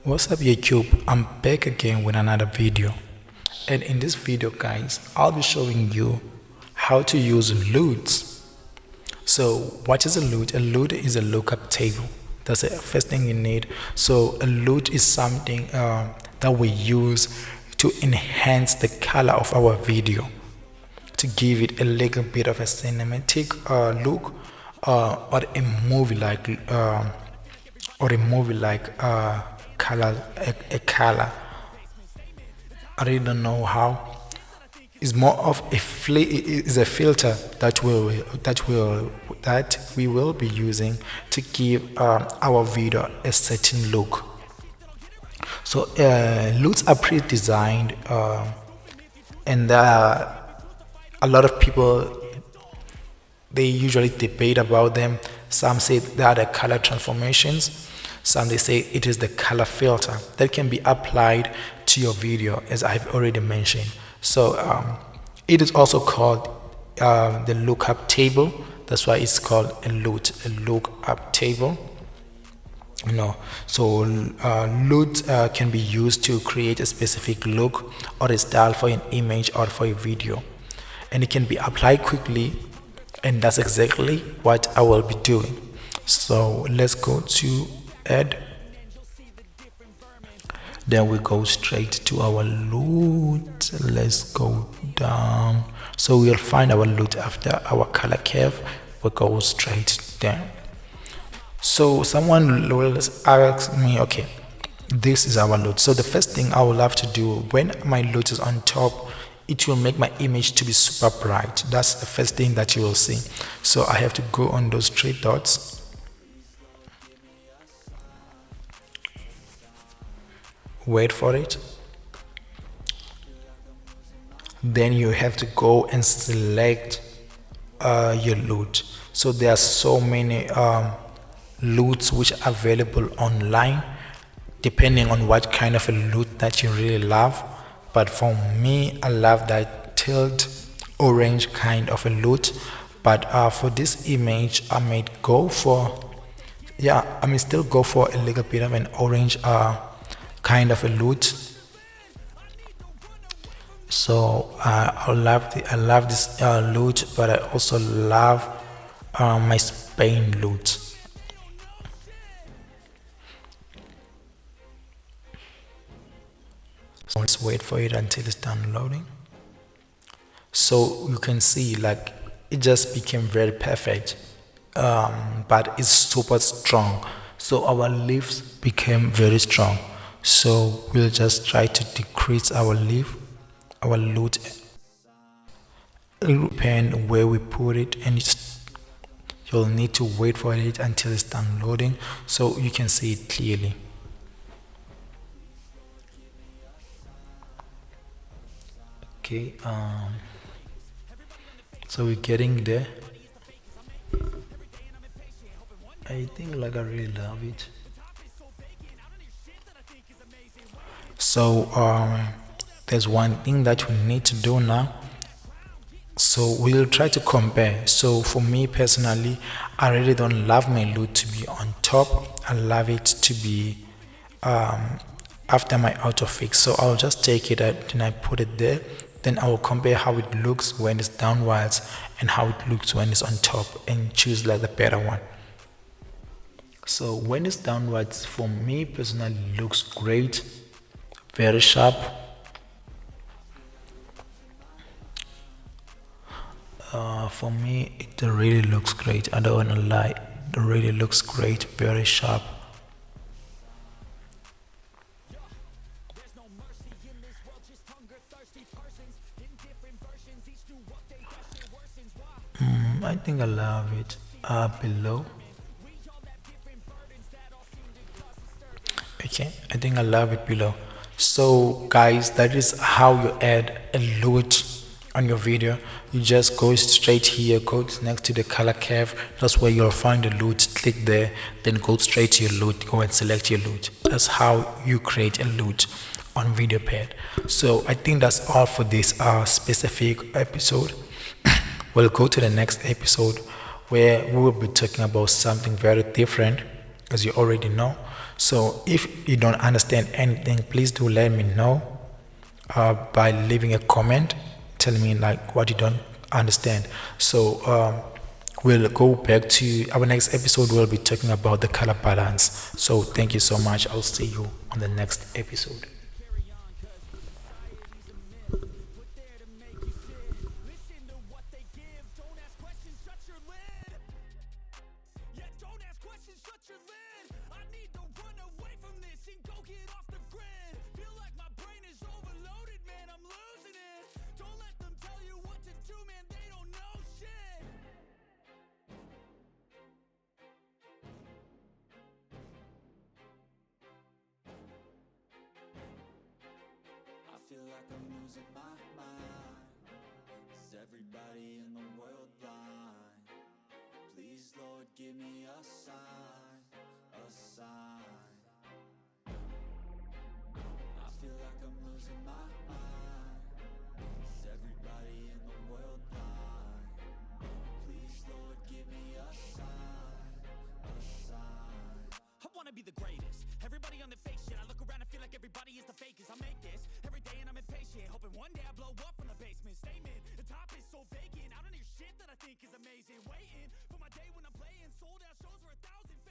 What's up YouTube? I'm back again with another video, and in this video guys I'll be showing you how to use LUTs. So what is a LUT? A LUT is a lookup table. That's the first thing you need. So a LUT is something that we use to enhance the color of our video, to give it a little bit of a cinematic look, or a movie like color, a color. I really don't know how. It's more of a filter that we will be using to give our video a certain look. So LUTs are pre-designed, and a lot of people, they usually debate about them. Some say they are the color transformations. Some they say it is the color filter that can be applied to your video, as I've already mentioned. So it is also called the lookup table. That's why it's called a LUT, a lookup table. So LUT can be used to create a specific look or a style for an image or for a video, and it can be applied quickly, and that's exactly what I will be doing. So let's go to add, then we go straight to our LUT. Let's go down, so we'll find our LUT after our color curve. We go straight down. So someone will ask me, okay, this is our LUT. So the first thing I will have to do when my LUT is on top, it will make my image to be super bright. That's the first thing that you will see. So I have to go on those three dots, wait for it, then you have to go and select your LUT. So there are so many LUTs which are available online, depending on what kind of a LUT that you really love. But for me, I love that tilt orange kind of a LUT. But for this image, I may go for, still go for a little bit of an orange kind of a LUT. So I love this LUT, but I also love my Spain LUT. So let's wait for it until it's done loading. So you can see, like, it just became very perfect, but it's super strong. So our leaves became very strong. So we'll just try to decrease our LUT. It will depend where we put it, and you'll need to wait for it until it's done loading so you can see it clearly. Okay, so we're getting there. I think, like, I really love it. So there's one thing that we need to do now. So we'll try to compare. So for me personally, I really don't love my LUT to be on top. I love it to be after my autofix. So I'll just take it out and I put it there. Then I will compare how it looks when it's downwards and how it looks when it's on top, and choose like the better one. So when it's downwards, for me personally, looks great, very sharp. For me, it really looks great. I don't want to lie, it really looks great, very sharp. I think I love it below. Okay, I think I love it below. So guys, that is how you add a LUT on your video. You just go straight here, go next to the color curve. That's where you'll find the LUT. Click there, then go straight to your LUT. Go and select your LUT. That's how you create a LUT on VideoPad. So I think that's all for this specific episode. We'll go to the next episode where we will be talking about something very different. as you already know. So if you don't understand anything, please do let me know by leaving a comment telling me like what you don't understand. So we'll go back to our next episode. We'll be talking about the color balance. So thank you so much. I'll see you on the next episode. I feel like I'm losing my mind. Is everybody in the world blind? Please, Lord, give me a sign, a sign. I feel like I'm losing my mind. Is everybody in the world blind? Please, Lord, give me a sign, a sign. I wanna be the greatest. Everybody on the fake shit. I look around and feel like everybody is the fakest. I make this every day and I'm impatient, hoping one day I blow up from the basement. Statement, the top is so vacant. I don't hear shit that I think is amazing. Waiting for my day when I'm playing sold out shows for 1,000.